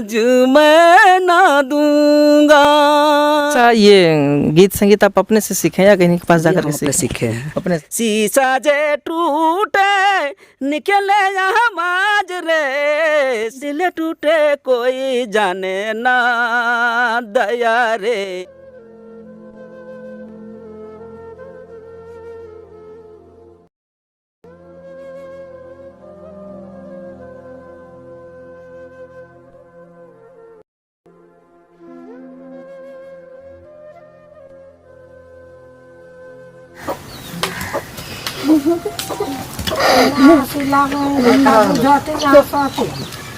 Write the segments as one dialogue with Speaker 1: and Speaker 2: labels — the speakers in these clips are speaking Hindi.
Speaker 1: आज मैं ना दूंगा।
Speaker 2: अच्छा, ये गीत संगीत आप अपने से सीखे या कहीं के पास जाकर के
Speaker 3: अपने सीखे हैं।
Speaker 2: अपने
Speaker 1: शीशा जे टूटे निकले आवाज रे, सिल टूटे कोई जाने ना दया रे।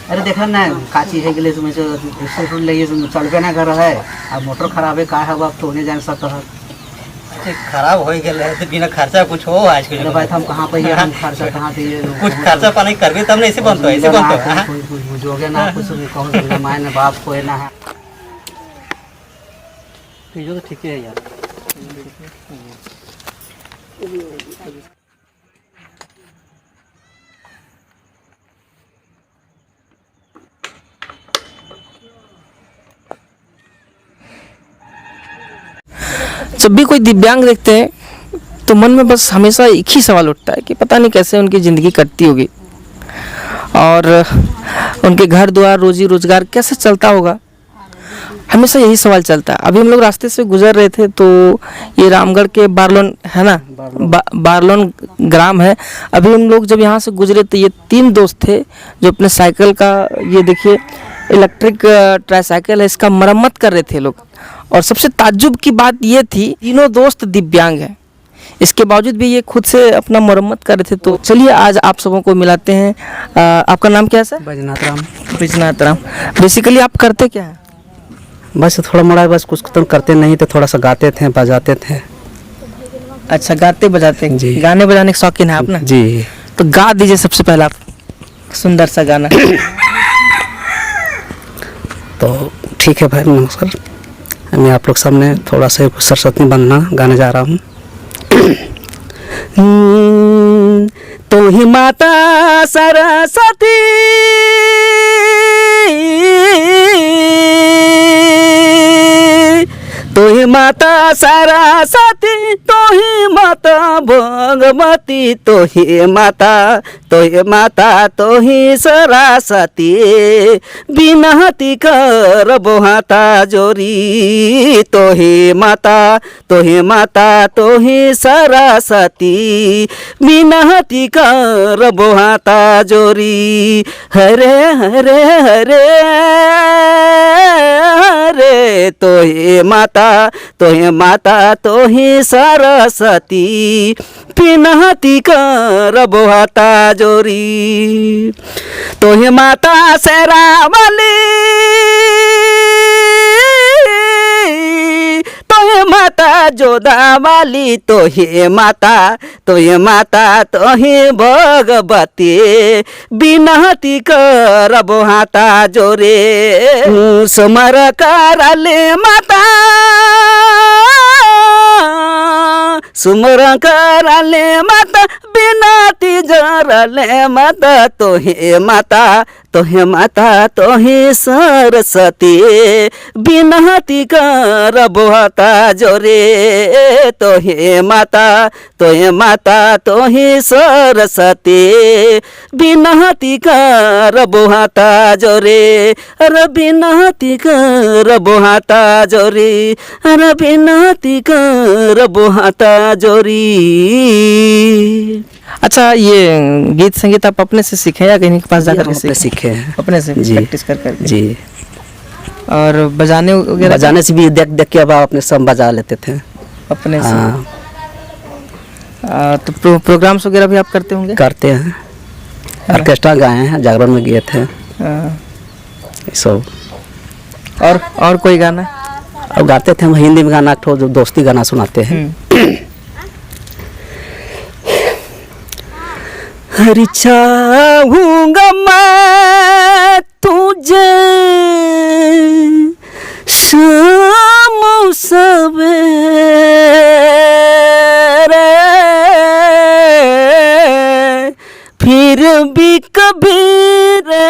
Speaker 3: अरे देखा ना का चीज है के लिए तुम्हें जो ले चलबे ना कर रहा है। अब मोटर खराब है का है अब तो नहीं जान सकता है।
Speaker 4: खराब हो गया है तो बिना खर्चा कुछ हो आज के
Speaker 3: भाई हम कहाँ पे ये हम खर्चा कहाँ दिए
Speaker 4: कुछ खर्चा पानी करबे तब नहीं ऐसे बनतो ऐसे बनतो
Speaker 3: कुछ हो गया ना कुछ कहूँ माय ने बाप कोई ना है।
Speaker 4: तो ठीक है यार।
Speaker 2: जब भी कोई दिव्यांग देखते हैं तो मन में बस हमेशा एक ही सवाल उठता है कि पता नहीं कैसे उनकी ज़िंदगी कटती होगी और उनके घर द्वार रोजी रोजगार कैसे चलता होगा। हमेशा यही सवाल चलता है। अभी हम लोग रास्ते से गुजर रहे थे तो ये रामगढ़ के बारलोन है ना, बारलोन ग्राम है। अभी हम लोग जब यहाँ से गुजरे तो ये 3 दोस्त थे जो अपने साइकिल का, ये देखिए इलेक्ट्रिक ट्राईसाइकिल है, इसका मरम्मत कर रहे थे लोग। और सबसे ताज्जुब की बात ये थी, तीनों दोस्त दिव्यांग हैं, इसके बावजूद भी ये खुद से अपना मरम्मत कर रहे थे। तो चलिए आज आप सबों को मिलाते हैं। आपका नाम क्या है सर?
Speaker 3: बैजनाथ राम।
Speaker 2: बैजनाथ राम। बेसिकली आप करते क्या हैं?
Speaker 3: बस थोड़ा मोड़ा बस कुछ तो करते नहीं तो थोड़ा सा गाते थे बजाते थे।
Speaker 2: अच्छा, गाते बजाते
Speaker 3: जी।
Speaker 2: गाने बजाने के शौकीन है आप ना?
Speaker 3: जी।
Speaker 2: तो गा दीजिए सबसे पहला आप सुंदर सा गाना।
Speaker 3: तो ठीक है भाई, नमस्कार। मैं आप लोग सामने थोड़ा सा सरस्वती बनना गाने जा रहा हूँ। तो ही माता सरस्वती तो ही माता सरस्वती तो ही माता भगवती तो ही माता तो ही सरस्वती बिनती कर बोहाता जोरी तो ही माता तो ही सरस्वती बिनती कर बोहाता जोरी। हरे हरे हरे हरे तो ही माता तो ही सरस्वती बिनती कर बोहाता जोरी। तो ही माता शेरावाली तो ही माता जोधावाली तो ही माता तो ही भगवती बिनती कर बोहाता जोरे। समर कराले माता सुमर कराले माता बिनती जरले माता तो ही सरस्वती बिनती कर बोहाता जोरे। तो ही माता तो ही सरस्वती बिनती कर बोहाता जोरे। अरे बिनती कर बोहाता जोरी, अरे बिनती कर बोहाता जोरी।
Speaker 2: अच्छा, ये गीत संगीत आप अपने से सीखे या कहीं के पास जाकर के
Speaker 3: सीखे हैं?
Speaker 2: अपने से
Speaker 3: जी।
Speaker 2: प्रैक्टिस कर
Speaker 3: जी।
Speaker 2: और बजाने वगैरह?
Speaker 3: बजाने से भी देख के अब अपने सब बजा लेते थे
Speaker 2: अपने से।
Speaker 3: हाँ।
Speaker 2: तो प्रोग्राम्स वगैरह भी आप करते होंगे?
Speaker 3: करते हैं, ऑर्केस्ट्रा गाए हैं, जागरण में गए थे सब।
Speaker 2: और कोई गाना?
Speaker 3: अब गाते थे हम हिंदी में गाना, जो दोस्ती गाना सुनाते हैं। हर चाहूंगा मैं तुझे शाम सवेरे फिर भी कभी रे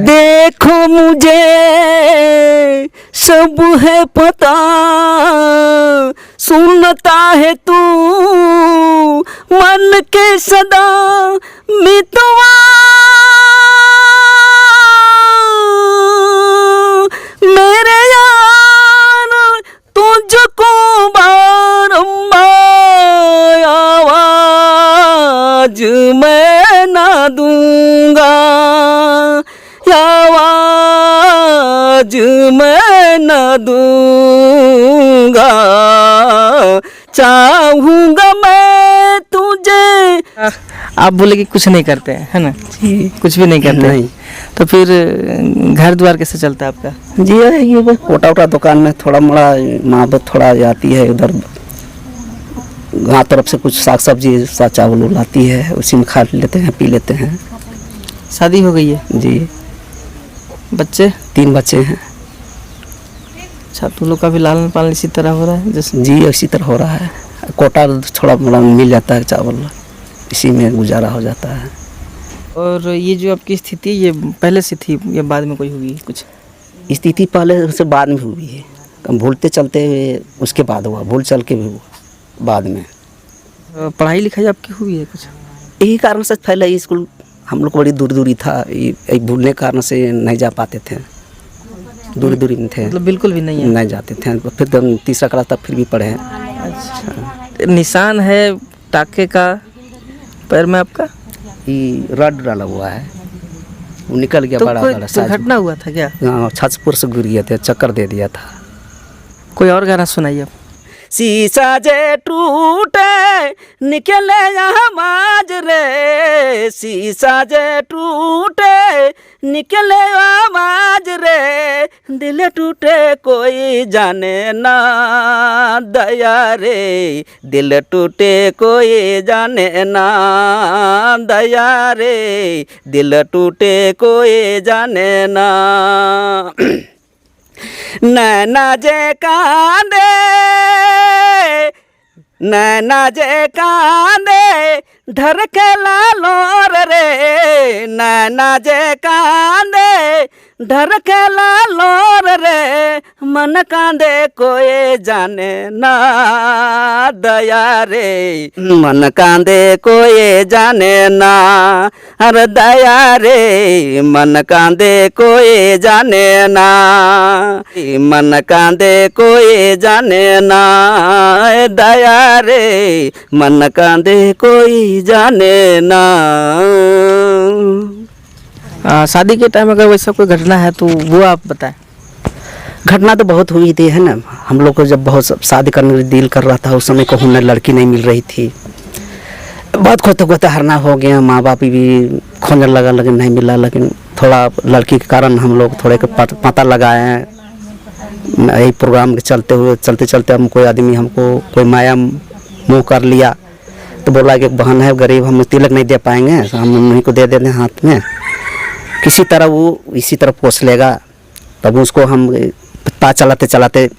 Speaker 3: देखो
Speaker 1: मुझे सब है पता, सुनता है तू मन के सदा मितवा। मेरे यार तुझको बारंबार आवाज मैं ना दूंगा, आवाज मैं ना दूंगा, चाहूंगा मैं तुझे।
Speaker 2: आप बोले कि कुछ नहीं करते हैं, है ना? कुछ भी नहीं करते।
Speaker 1: नहीं।
Speaker 2: तो फिर घर द्वार कैसे चलता है आपका?
Speaker 1: जी ये बस छोटा छोटा दुकान में थोड़ा मोड़ा माँ बाप थोड़ा जाती है उधर, गाँव तरफ से कुछ साग सब्जी सा चावल लाती है, उसी में खा लेते हैं पी लेते हैं।
Speaker 2: शादी हो गई है?
Speaker 1: जी
Speaker 2: बच्चे?
Speaker 1: 3 बच्चे हैं।
Speaker 2: अच्छा, तुम लोग का भी लालन पालन इसी तरह हो रहा है जैसे?
Speaker 1: जी इसी तरह हो रहा है, कोटा थोड़ा मोड़ा मिल जाता है चावल, इसी में गुजारा हो जाता है।
Speaker 2: और ये जो आपकी स्थिति, ये पहले से थी या बाद में कोई हुई कुछ?
Speaker 1: स्थिति पहले से बाद में हुई है, भूलते चलते हुए उसके बाद हुआ, भूल चल के भी हुआ बाद में।
Speaker 2: पढ़ाई लिखाई आपकी हुई है कुछ?
Speaker 1: यही कारण से पहले स्कूल हम लोग बड़ी दूर दूरी था, ये भूलने के कारण से नहीं जा पाते थे, दूरी दूरी में थे,
Speaker 2: मतलब बिल्कुल भी नहीं है?
Speaker 1: नहीं जाते थे। फिर हम तीसरा क्लास तक फिर भी पढ़े हैं।
Speaker 2: अच्छा, निशान है टाके का पैर में आपका?
Speaker 1: ये रड डाला हुआ है, वो निकल गया
Speaker 2: तो
Speaker 1: बड़ा
Speaker 2: कोई
Speaker 1: बड़ा साइज।
Speaker 2: दुर्घटना हुआ था क्या?
Speaker 1: हाँ, छतपुर से गिर गया था, चक्कर दे दिया था।
Speaker 2: कोई और गाना सुनाइए आप।
Speaker 1: शीशा जे टूटे निकले आवाज रे, शीशा जे टूटे निकले आवाज रे, दिल टूटे कोई जाने ना दया रे, दिल टूटे कोई जाने ना दया रे, दिल टूटे कोई जाने ना। नैना जे कांदे, नैना जे कांदे ढरकेला लोर रे, नैना जे कांदे ढरकेला लोर रे, मन कांदे कोई जाने ना दया रे, मन कांदे कोई जाने ना अरे दया रे, मन कांदे कोई जाने ना, मन कांदे कोई जाने ना दया रे, मन कांदे कोई जाने ना।
Speaker 2: शादी के टाइम अगर वैसा कोई घटना है तो वो आप बताएं।
Speaker 1: घटना तो बहुत हुई थी, है ना। हम लोग को जब बहुत शादी करने का दिल कर रहा था, उस समय कहूँ ना लड़की नहीं मिल रही थी, बहुत खोते खोते हरना हो गया, माँ बाप भी खोजने लगा लेकिन नहीं मिला। लेकिन थोड़ा लड़की के कारण हम लोग थोड़े पता लगाए हैं, यही प्रोग्राम के चलते हुए चलते चलते हम कोई आदमी हमको कोई माया मुँह कर लिया, तो बोला कि बहन है गरीब, हम तिलक नहीं दे पाएंगे, तो हम उन्हीं को दे देते हैं हाथ में, किसी तरह वो इसी तरह पोस लेगा। तब उसको हम पता चलाते चलाते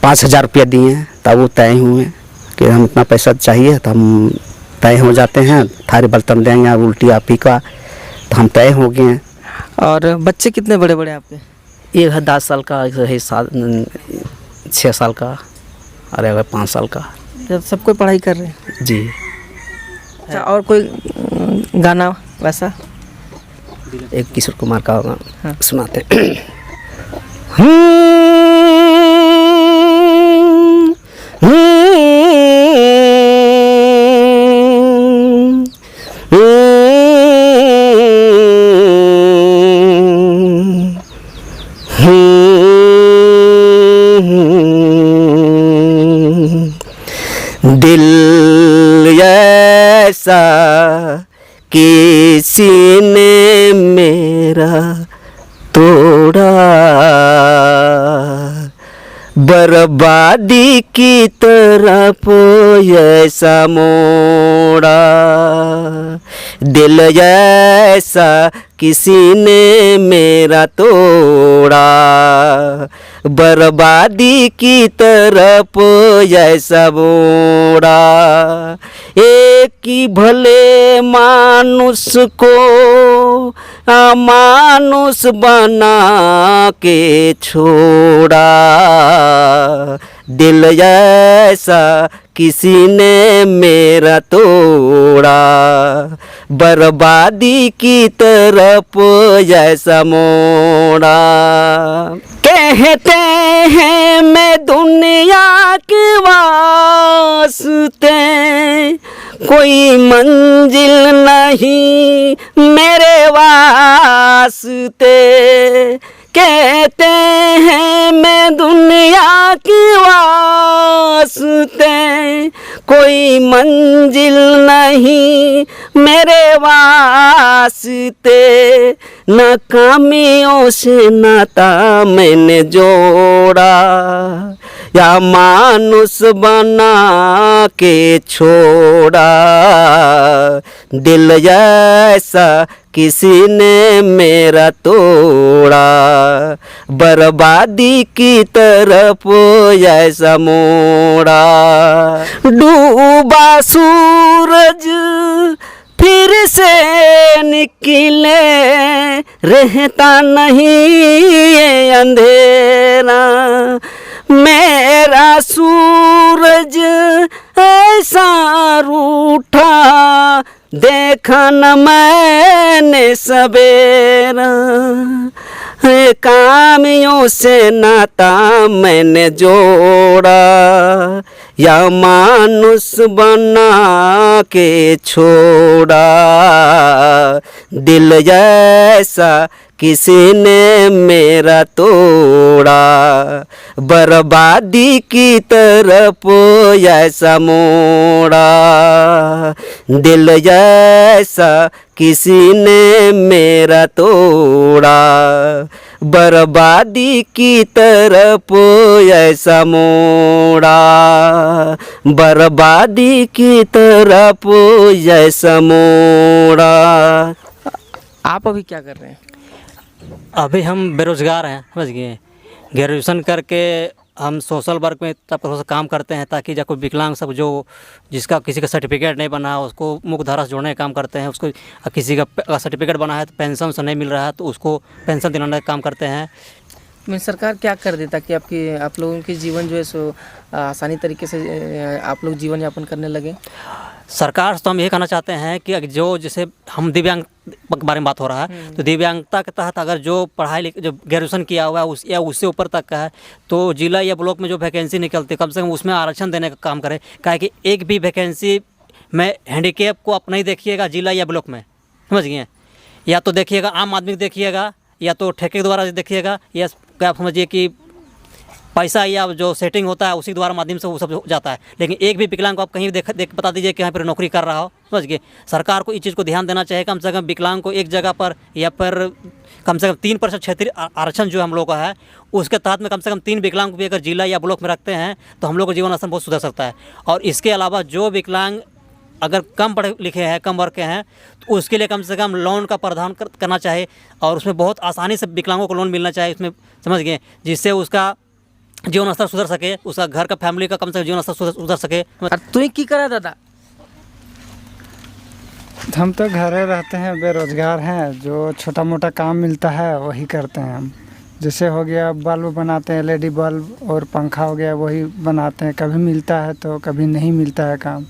Speaker 1: 5,000 रुपया दिए, तब वो तय हुए कि हम इतना पैसा चाहिए, तो हम तय हो जाते हैं, थारी बर्तन देंगे उल्टी आपी का, तो हम तय हो गए हैं।
Speaker 2: और बच्चे कितने बड़े बड़े आपके?
Speaker 1: एक है 10 साल का, एक है 6 साल का, और एक है 5 साल का।
Speaker 2: जब सब कोई पढ़ाई कर रहे हैं
Speaker 1: जी।
Speaker 2: अच्छा, और कोई गाना वैसा?
Speaker 1: एक किशोर कुमार का
Speaker 2: हाँ।
Speaker 1: सुनाते दिल ऐसा किसी ने मेरा तोड़ा, बर्बादी की तरफ ऐसा मोड़ा, दिल ऐसा किसी ने मेरा तोड़ा, बर्बादी की तरफ ऐसा मोड़ा। एक ही भले मानुष को मानुष बना के छोड़ा, दिल ऐसा किसी ने मेरा तोड़ा, बर्बादी की तरफ जैसा मोड़ा। कहते हैं मैं दुनिया के वास्ते, कोई मंजिल नहीं मेरे वास्ते। कहते हैं मैं दुनिया के वास्ते, कोई मंजिल नहीं मेरे वास्ते। नाकामियों से नाता मैंने जोड़ा, या मानुष बना के छोड़ा, दिल ऐसा किसी ने मेरा तोड़ा, बर्बादी की तरफ ऐसा मोड़ा। डूबा सूरज फिर से निकले, रहता नहीं ये अंधेरा। मेरा सूरज ऐसा रूठा, देखा न मैंने सवेरा। कामियों से नाता मैंने जोड़ा, या मानुष बना के छोड़ा, दिल ऐसा किसी ने मेरा तोड़ा, बर्बादी की तरफ ऐसा मोड़ा। दिल ऐसा किसी ने मेरा तोड़ा, बर्बादी की तरफ ऐसा मोड़ा, बर्बादी की तरफ ऐसा मोड़ा।
Speaker 2: आप अभी क्या कर रहे हैं?
Speaker 4: अभी हम बेरोज़गार हैं, समझ गए। ग्रेजुएशन करके हम सोशल वर्क में तब थोड़ा सा काम करते हैं, ताकि जब कोई विकलांग सब जो जिसका किसी का सर्टिफिकेट नहीं बना है उसको मुख्य धारा से जोड़ने का काम करते हैं। उसको किसी का सर्टिफिकेट बना है तो पेंशन से नहीं मिल रहा है तो उसको पेंशन दिलाने का काम करते हैं।
Speaker 2: मैं सरकार क्या कर दे ताकि आप लोगों के जीवन जो है सो आसानी तरीके से आप लोग जीवन यापन करने लगे?
Speaker 4: सरकार से तो हम ये कहना चाहते हैं कि जो जैसे हम दिव्यांग के बारे में बात हो रहा है, तो दिव्यांगता के तहत अगर जो पढ़ाई जो ग्रेजुएशन किया हुआ है या उससे ऊपर तक का है, तो जिला या ब्लॉक में जो वैकेंसी निकलती है कम से कम उसमें आरक्षण देने का काम करें। क्या है कि एक भी वैकेंसी में हैंडीकेप को आप नहीं देखिएगा जिला या ब्लॉक में, समझ गए। या तो देखिएगा आम आदमी को देखिएगा, या तो ठेके द्वारा देखिएगा, या क्या आप समझिए कि पैसा या जो सेटिंग होता है उसी द्वारा माध्यम से वो सब हो जाता है। लेकिन एक भी विकलांग को आप कहीं देख बता दीजिए कि यहाँ पर नौकरी कर रहा हो, समझ गए। सरकार को इस चीज़ को ध्यान देना चाहिए, कम से कम विकलांग को एक जगह पर या पर कम से कम 3% क्षेत्रीय आरक्षण जो हम लोग का है उसके तहत में कम से कम 3 विकलांग को भी अगर जिला या ब्लॉक में रखते हैं तो हम लोग का जीवन स्तर बहुत सुधर सकता है। और इसके अलावा जो विकलांग अगर कम पढ़े लिखे हैं, कम वर्ग के हैं, तो उसके लिए कम से कम लोन का प्रावधान करना चाहिए, और उसमें बहुत आसानी से विकलांगों को लोन मिलना चाहिए उसमें, समझ गए, जिससे उसका जीवन स्तर सुधर सके, उसका घर का फैमिली का कम से कम जीवन स्तर सुधर सके।
Speaker 2: तू की करा दादा?
Speaker 5: हम तो घरे रहते हैं, बेरोजगार हैं। जो छोटा मोटा काम मिलता है वही करते हैं हम। जैसे हो गया बल्ब बनाते हैं, LED बल्ब, और पंखा हो गया वही बनाते हैं। कभी मिलता है तो कभी नहीं मिलता है काम,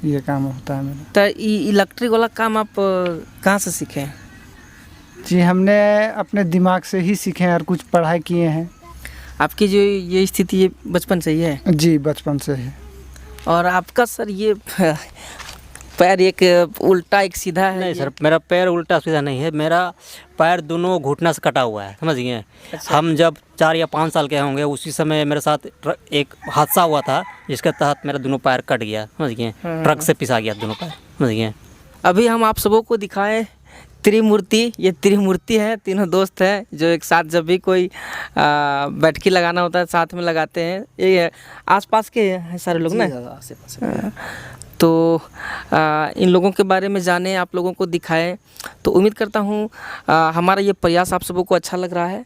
Speaker 5: ये काम होता है मेरा।
Speaker 2: तो इलेक्ट्रिक वाला काम आप कहाँ से सीखे?
Speaker 5: जी हमने अपने दिमाग से ही सीखे हैं और कुछ पढ़ाई किए हैं।
Speaker 2: आपकी जो ये स्थिति ये बचपन से ही है?
Speaker 5: जी बचपन से ही।
Speaker 2: और आपका सर ये पैर एक उल्टा एक सीधा है?
Speaker 4: नहीं सर, मेरा पैर उल्टा सीधा नहीं है, मेरा पैर दोनों घुटना से कटा हुआ है, समझ गए।
Speaker 2: अच्छा।
Speaker 4: हम जब 4 या 5 साल के होंगे उसी समय मेरे साथ एक हादसा हुआ था जिसके तहत मेरा दोनों पैर कट गया, समझ गए। ट्रक से पिसा गया दोनों पैर, समझ गए।
Speaker 2: अभी हम आप सबों को दिखाएं त्रिमूर्ति। ये त्रिमूर्ति है, तीनों दोस्त हैं जो एक साथ जब भी कोई बैठकी लगाना होता है साथ में लगाते हैं। ये आसपास के हैं सारे लोग ना? तो इन लोगों के बारे में जाने, आप लोगों को दिखाएं। तो उम्मीद करता हूँ हमारा ये प्रयास आप सबों को अच्छा लग रहा है।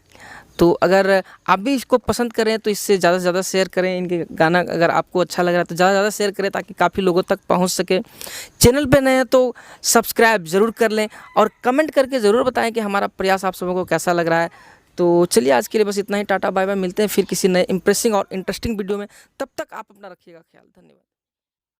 Speaker 2: तो अगर आप भी इसको पसंद करें तो इससे ज़्यादा से ज़्यादा शेयर करें। इनके गाना अगर आपको अच्छा लग रहा है तो ज़्यादा से ज़्यादा शेयर करें ताकि काफ़ी लोगों तक पहुंच सके। चैनल पे नए हैं तो सब्सक्राइब ज़रूर कर लें और कमेंट करके ज़रूर बताएं कि हमारा प्रयास आप सबों को कैसा लग रहा है। तो चलिए आज के लिए बस इतना ही। Tata bye bye. मिलते हैं फिर किसी नए इंप्रेसिंग और इंटरेस्टिंग वीडियो में। तब तक आप अपना रखिएगा ख्याल। धन्यवाद।